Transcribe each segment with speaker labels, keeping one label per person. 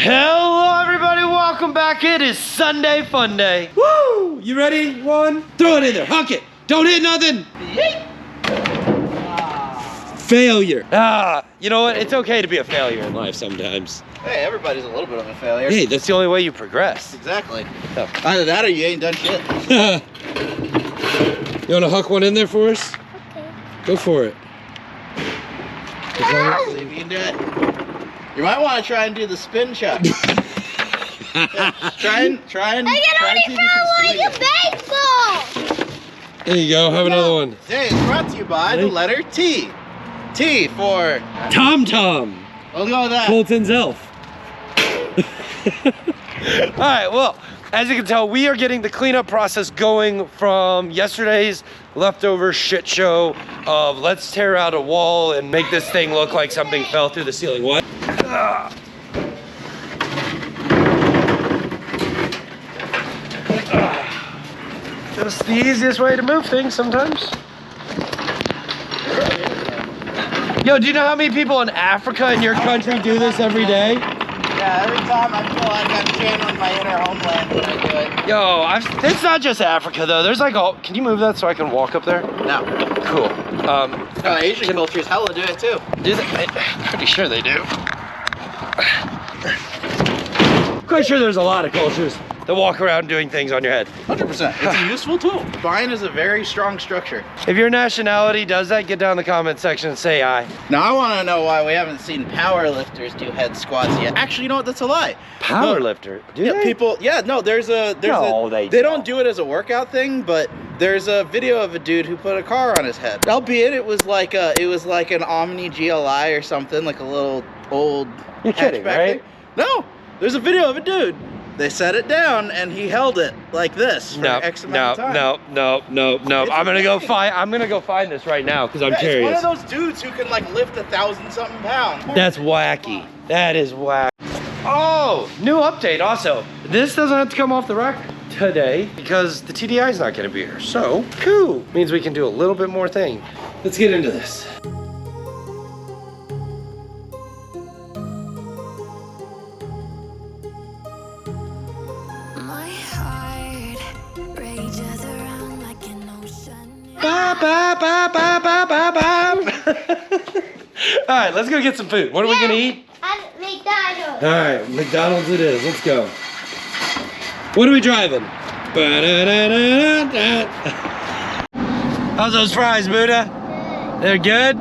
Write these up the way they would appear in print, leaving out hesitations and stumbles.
Speaker 1: Hello everybody, welcome back. It is Sunday Fun Day. Woo! You ready? One, throw it in there, hunk it. Don't hit nothing. Failure. You know what? It's okay to be a failure in life sometimes.
Speaker 2: Hey, everybody's a little bit of a failure.
Speaker 1: Hey, that's the only way you progress.
Speaker 2: Exactly.
Speaker 1: So.
Speaker 2: Either that or you ain't done shit.
Speaker 1: You want to hook one in there for us?
Speaker 3: Okay.
Speaker 1: Go for it.
Speaker 2: See if you can do it. You might want to try and do the spin shot. Try and.
Speaker 3: I can only throw like a baseball.
Speaker 1: There you go. Have another one.
Speaker 2: Hey, it's brought to you by the letter T. T for
Speaker 1: Tom Tom.
Speaker 2: We'll go with that.
Speaker 1: Colton's elf. All right. Well, as you can tell, we are getting the cleanup process going from yesterday's leftover shit show of let's tear out a wall and make this thing look like something fell through the ceiling. What? Just the easiest way to move things sometimes. Yo, do you know how many people in Africa in your country do this every day?
Speaker 2: Yeah, every time I feel like I'm channeling my inner homeland when I do it.
Speaker 1: Yo, it's not just Africa though. There's like all. Can you move that so I can walk up there?
Speaker 2: No.
Speaker 1: Cool.
Speaker 2: No, Asian cultures hella do it too.
Speaker 1: Do they? I'm pretty sure they do. Quite sure there's a lot of cultures that walk around doing things on your head.
Speaker 2: 100%. It's a useful tool. Spine is a very strong structure.
Speaker 1: If your nationality does that, get down in the comment section and say aye.
Speaker 2: Now I want to know why we haven't seen power lifters do head squats yet. Actually, you know what? That's a lie.
Speaker 1: Power lifter? Do
Speaker 2: Yeah,
Speaker 1: they?
Speaker 2: people. Yeah, no. There's a. They don't do it as a workout thing, but there's a video of a dude who put a car on his head. Albeit it was like an Omni GLI or something, like a little old.
Speaker 1: You're kidding, right?
Speaker 2: Thing. No, there's a video of a dude. They set it down and he held it like this for X amount of time.
Speaker 1: No. I'm gonna go find this right now because I'm curious.
Speaker 2: It's one of those dudes who can like lift 1,000-something pounds.
Speaker 1: That's wacky. That is wacky. Oh, new update also. This doesn't have to come off the rack today because the TDI is not gonna be here. So, cool. Means we can do a little bit more thing. Let's get into this. Ba, ba, ba, ba, ba, ba, ba. All right, let's go get some food. What are we gonna eat?
Speaker 3: At McDonald's.
Speaker 1: All right, McDonald's it is. Let's go. What are we driving? How's those fries, Buddha? They're good?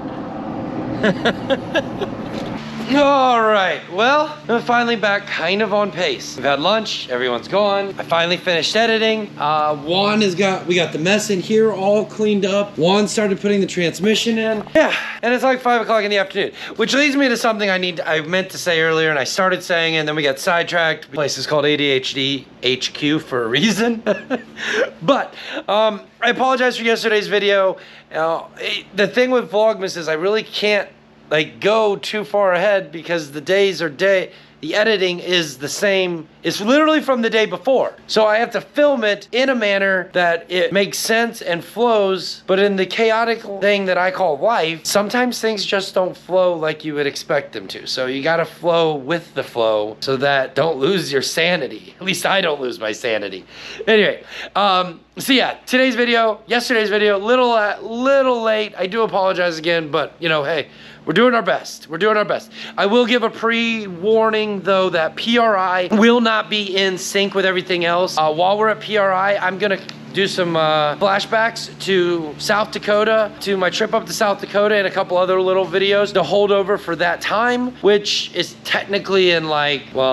Speaker 1: All right, well, I'm finally back kind of on pace. We've had lunch, everyone's gone. I finally finished editing. Juan we got the mess in here all cleaned up. Juan started putting the transmission in. Yeah, and it's like 5 o'clock in the afternoon, which leads me to something I meant to say earlier and I started saying it and then we got sidetracked. The place is called ADHD HQ for a reason. But I apologize for yesterday's video. The thing with Vlogmas is I really can't go too far ahead because the editing is the same. It's literally from the day before. So I have to film it in a manner that it makes sense and flows, but in the chaotic thing that I call life, sometimes things just don't flow like you would expect them to. So you gotta flow with the flow so that don't lose your sanity. At least I don't lose my sanity. Anyway, so yeah, yesterday's video, little late. I do apologize again, but you know, hey, we're doing our best. We're doing our best. I will give a pre-warning though that PRI will not be in sync with everything else. While we're at PRI, I'm gonna do some flashbacks to South Dakota, to my trip up to South Dakota and a couple other little videos to hold over for that time, which is technically in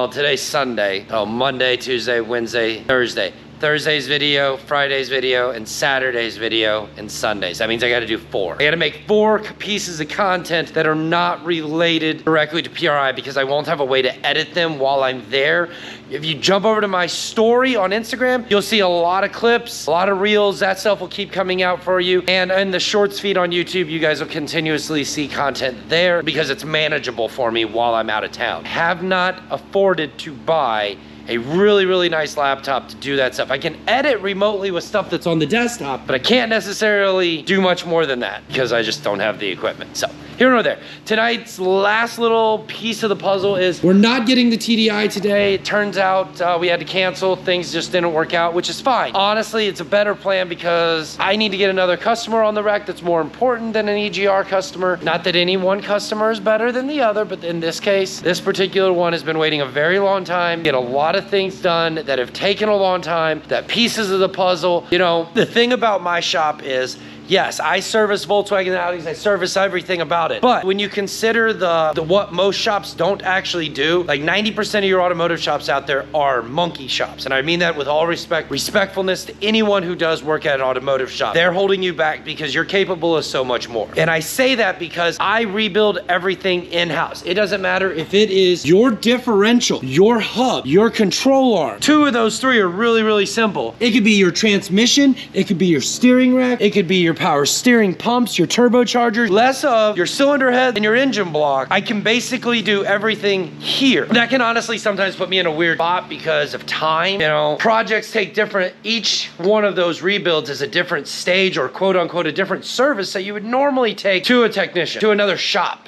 Speaker 1: today's Sunday. Oh, Monday, Tuesday, Wednesday, Thursday. Thursday's video, Friday's video, and Saturday's video, and Sundays. That means I gotta do 4. I gotta make 4 pieces of content that are not related directly to PRI because I won't have a way to edit them while I'm there. If you jump over to my story on Instagram, you'll see a lot of clips, a lot of reels. That stuff will keep coming out for you. And in the shorts feed on YouTube, you guys will continuously see content there because it's manageable for me while I'm out of town. Have not afforded to buy a really, really nice laptop to do that stuff. I can edit remotely with stuff that's on the desktop, but I can't necessarily do much more than that because I just don't have the equipment. So here nor there. Tonight's last little piece of the puzzle is we're not getting the TDI today. It turns out we had to cancel. Things just didn't work out, which is fine. Honestly, it's a better plan because I need to get another customer on the rack that's more important than an EGR customer. Not that any one customer is better than the other, but in this case, this particular one has been waiting a very long time, get a lot of things done that have taken a long time, that pieces of the puzzle. You know, the thing about my shop is, yes, I service Volkswagen and Audis, I service everything about it. But when you consider the what most shops don't actually do, like 90% of your automotive shops out there are monkey shops. And I mean that with all respectfulness to anyone who does work at an automotive shop. They're holding you back because you're capable of so much more. And I say that because I rebuild everything in-house. It doesn't matter if it is your differential, your hub, your control arm. Two of those three are really, really simple. It could be your transmission, it could be your steering rack, it could be your power steering pumps, your turbochargers, less of your cylinder head and your engine block. I can basically do everything here. That can honestly sometimes put me in a weird spot because of time. You know, projects take different, each one of those rebuilds is a different stage or quote unquote a different service that you would normally take to a technician, to another shop,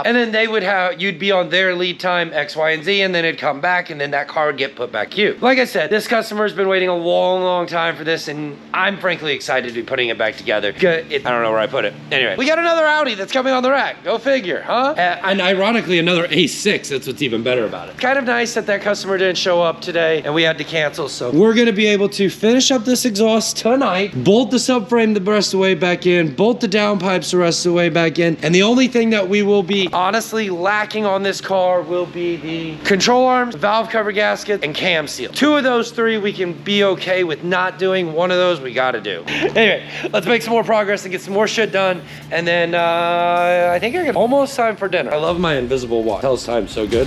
Speaker 1: and then they would have, you'd be on their lead time X, Y, and Z, and then it'd come back and then that car would get put back to you. Like I said, this customer's been waiting a long time for this, and I'm frankly excited to be putting it back together. I don't know where I put it. Anyway, we got another Audi that's coming on the rack. Go figure, huh? And ironically, another A6. That's what's even better about it. Kind of nice that that customer didn't show up today and we had to cancel. So we're gonna be able to finish up this exhaust tonight, bolt the subframe the rest of the way back in, bolt the downpipes the rest of the way back in. And the only thing that we will be honestly lacking on this car will be the control arms, valve cover gasket, and cam seal. Two of those three we can be okay with not doing. One of those we gotta do. Anyway, let's make some more progress and get some more shit done. And then I think it's almost time for dinner. I love my invisible watch. Tells time so good.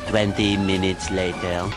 Speaker 4: Twenty minutes later.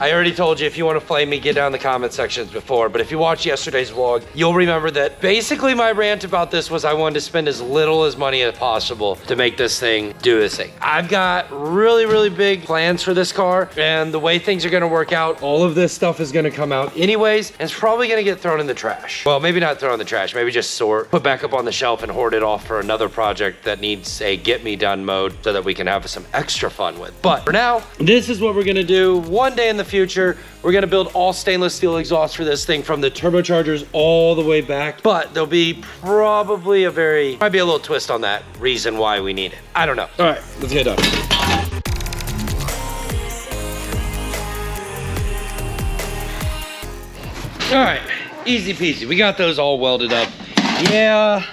Speaker 1: I already told you if you want to flame me, get down in the comment sections before, but if you watched yesterday's vlog, you'll remember that basically my rant about this was I wanted to spend as little as money as possible to make this thing do this thing. I've got really big plans for this car, and the way things are gonna work out, all of this stuff is gonna come out anyways, and it's probably gonna get thrown in the trash. Well, maybe not thrown in the trash, maybe just sort, put back up on the shelf and hoard it off for another project that needs a get me done mode so that we can have some extra fun with. But for now, this is what we're gonna do. One day in the future, we're gonna build all stainless steel exhaust for this thing from the turbochargers all the way back, but there'll be probably might be a little twist on that reason why we need it. I don't know. All right, let's get done. All right, easy peasy. We got those all welded up. Yeah,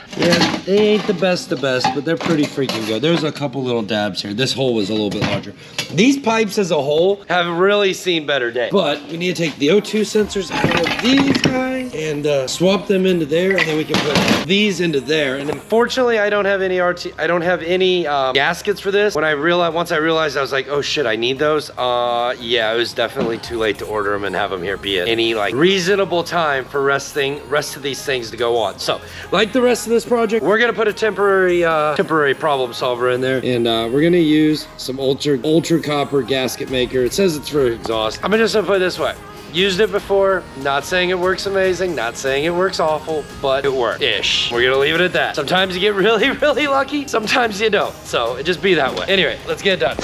Speaker 1: they ain't the best, but they're pretty freaking good. There's a couple little dabs here. This hole was a little bit larger. These pipes as a whole have really seen better days. But we need to take the O2 sensors out of these guys and swap them into there, and then we can put these into there. And unfortunately, I don't have any gaskets for this. Once I realized, I was like, oh shit, I need those. Yeah, it was definitely too late to order them and have them here be at any like reasonable time for rest of these things to go on. So, like the rest of this project, we're gonna put a temporary problem solver in there, and we're gonna use some ultra copper gasket maker. It says it's for exhaust. I'm just gonna put it this way. Used it before, not saying it works amazing, not saying it works awful, but it works-ish. We're gonna leave it at that. Sometimes you get really lucky, sometimes you don't. So it just be that way. Anyway, let's get it done.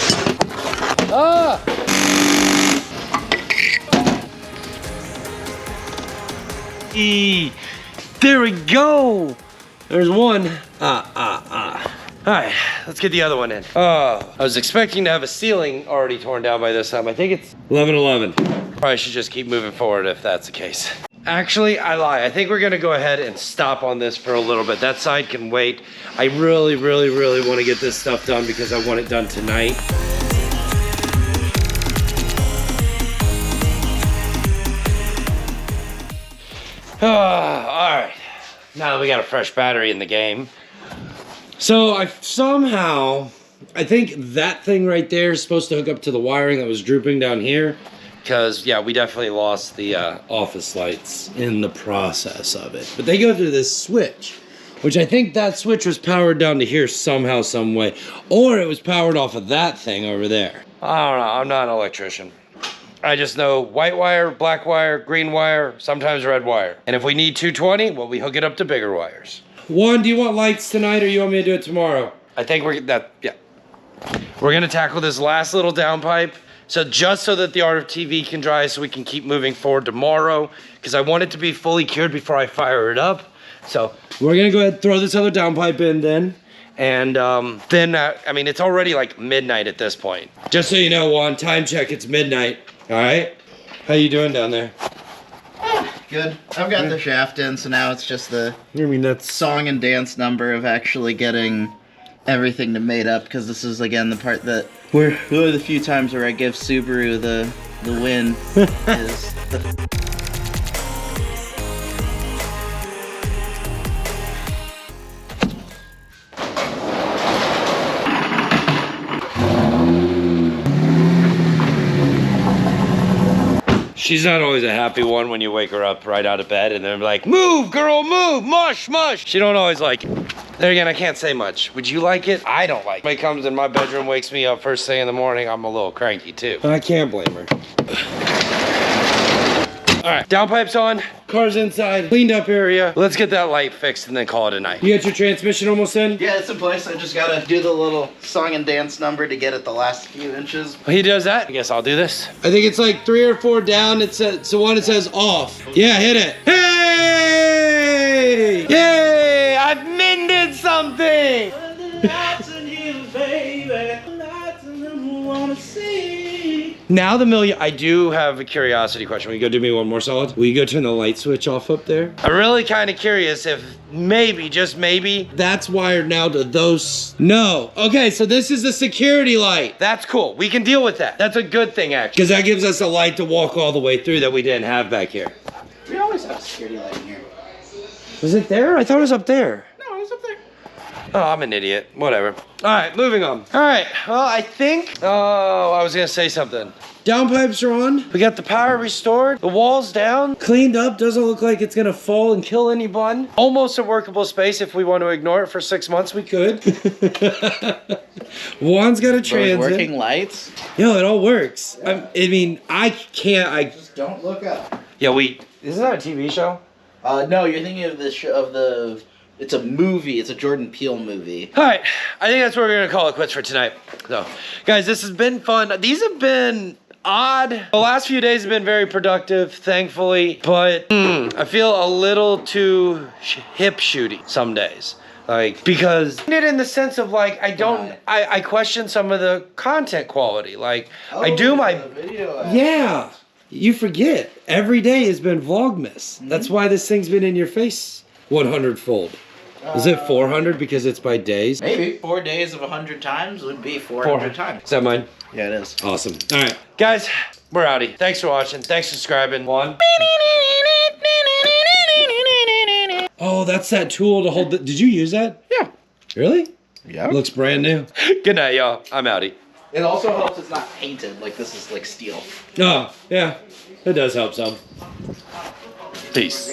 Speaker 1: Ah! There we go. There's one. All right, let's get the other one in. I was expecting to have a ceiling already torn down by this time. I think it's 11:11. Probably should just keep moving forward if that's the case. Actually, I lie. I think we're gonna go ahead and stop on this for a little bit. That side can wait. I really want to get this stuff done because I want it done tonight. All right, now that we got a fresh battery in the game. So I think that thing right there is supposed to hook up to the wiring that was drooping down here. Because, yeah, we definitely lost the office lights in the process of it. But they go through this switch. which I think that switch was powered down to here somehow, some way. Or it was powered off of that thing over there. I don't know, I'm not an electrician. I just know white wire, black wire, green wire, sometimes red wire. And if we need 220, well, we hook it up to bigger wires. Juan, do you want lights tonight or you want me to do it tomorrow? I think we're gonna tackle this last little downpipe. So just so that the RTV can dry so we can keep moving forward tomorrow, because I want it to be fully cured before I fire it up. So we're gonna go ahead and throw this other downpipe in then. And I mean, it's already like midnight at this point. Just so you know, Juan, time check, it's midnight. All right, how you doing down there?
Speaker 2: Good. I've got the shaft in, so now it's just the
Speaker 1: that's
Speaker 2: song and dance number of actually getting everything to mate up, because this is again the part that one of the few times where I give Subaru the win is the
Speaker 1: She's not always a happy one when you wake her up right out of bed and they're like, move, girl, move, mush, mush. She don't always like it. There again, I can't say much. Would you like it? I don't like it. When it comes in my bedroom, wakes me up first thing in the morning, I'm a little cranky too. I can't blame her. All right, downpipe's on, car's inside, cleaned up area. Let's get that light fixed and then call it a night. You got your transmission almost in?
Speaker 2: Yeah, it's in place. I just gotta do the little song and dance number to get it the last few inches.
Speaker 1: Well, he does that. I guess I'll do this. I think it's like 3 or 4 down. It's the one that says off. Yeah, hit it. Hey! Yay! I've mended something! Now I do have a curiosity question. Will you go do me one more solid? Will you go turn the light switch off up there? I'm really kind of curious if maybe, just maybe, that's wired now to those. No. Okay, so this is the security light. That's cool. We can deal with that. That's a good thing, actually. Because that gives us a light to walk all the way through that we didn't have back here.
Speaker 2: We always have a security light in here.
Speaker 1: Was it there? I thought it was up there.
Speaker 2: No, it's up there.
Speaker 1: Oh, I'm an idiot. Whatever. All right, moving on. All right, well, I think, I was gonna say something. Downpipes are on. We got the power restored. The wall's down. Cleaned up. Doesn't look like it's gonna fall and kill anyone. Almost a workable space. If we want to ignore it for 6 months, we could. Juan's got a transit.
Speaker 2: Working lights?
Speaker 1: Yo, it all works. Yeah. I mean, I can't,
Speaker 2: Just don't look up.
Speaker 1: Yeah, isn't that a TV show?
Speaker 2: No, you're thinking of the it's a movie. It's a Jordan Peele movie.
Speaker 1: All right, I think that's what we're gonna call it quits for tonight. So, guys, this has been fun. These have been odd. The last few days have been very productive, thankfully, but I feel a little too hip shooty some days. Like, because it in the sense of like, I question some of the content quality. Like, I do my
Speaker 2: video.
Speaker 1: Yeah, you forget. Every day has been Vlogmas. That's why this thing's been in your face 100-fold. Is it 400 because it's by days?
Speaker 2: Maybe 4 days of 100 times would be 400 times.
Speaker 1: Is that mine?
Speaker 2: Yeah, it is.
Speaker 1: Awesome. All right, guys, we're outie. Thanks for watching. Thanks for subscribing. One. Oh, that's that tool to hold the. Did you use that?
Speaker 2: Yeah.
Speaker 1: Really?
Speaker 2: Yeah.
Speaker 1: Looks brand new. Good night, y'all. I'm outie.
Speaker 2: It also helps it's not painted. Like, this is like steel.
Speaker 1: Oh, yeah. It does help some. Peace.